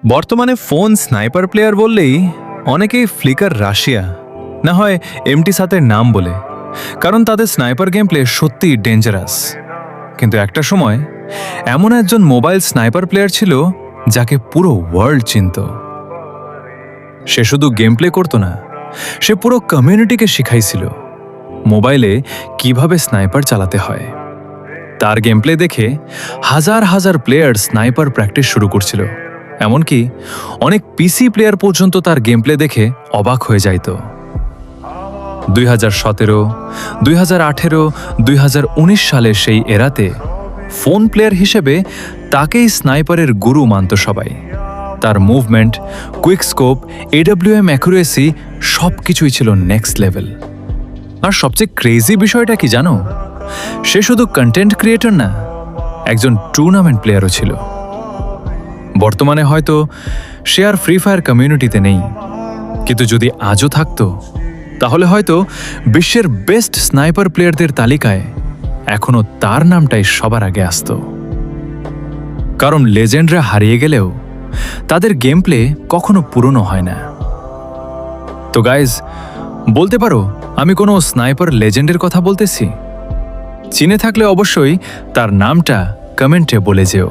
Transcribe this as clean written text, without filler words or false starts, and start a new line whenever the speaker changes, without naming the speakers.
বর্তমানে phone sniper player বললেই অনেকেই ফ্লিকার রাশিয়া না হয় MT7-এর নাম বলে, কারণ তাদের স্নাইপার গেম প্লে সত্যিই ডেঞ্জারাস। কিন্তু একটা সময় এমন একজন মোবাইল স্নাইপার প্লেয়ার ছিল যাকে পুরো ওয়ার্ল্ড চিনত। সে শুধু গেম প্লে করতো না, সে পুরো কমিউনিটিকে শিখাইছিল মোবাইলে কিভাবে স্নাইপার চালাতে হয়। তার গেম প্লে দেখে হাজার হাজার প্লেয়ার স্নাইপার প্র্যাকটিস শুরু করছিল, এমনকি অনেক পিসি প্লেয়ার পর্যন্ত তার গেম প্লে দেখে অবাক হয়ে যাইত। 2017, 2018, 2019 সালে সেই এরাতে ফোন প্লেয়ার হিসেবে তাকেই স্নাইপারের গুরু মানত সবাই। তার movement, quick scope, AWM accuracy সব কিছুই ছিল নেক্সট লেভেল। আর সবচেয়ে ক্রেজি বিষয়টা কি জানো? সে শুধু কন্টেন্ট ক্রিয়েটর না, একজন টুর্নামেন্ট প্লেয়ারও ছিল। বর্তমানে হয়তো সে আর ফ্রি ফায়ার কমিউনিটিতে নেই, কিন্তু যদি আজও থাকতো তাহলে হয়তো বিশ্বের বেস্ট স্নাইপার প্লেয়ারদের তালিকায় এখনো তার নামটাই সবার আগে আসতো। কারণ লেজেন্ডরা হারিয়ে গেলেও তাদের গেম প্লে কখনো পুরনো হয় না। তো গাইজ, বলতে পারো আমি কোনো স্নাইপার লেজেন্ডের কথা বলতেছি? চিনে থাকলে অবশ্যই তার নামটা কমেন্টে বলে যেও।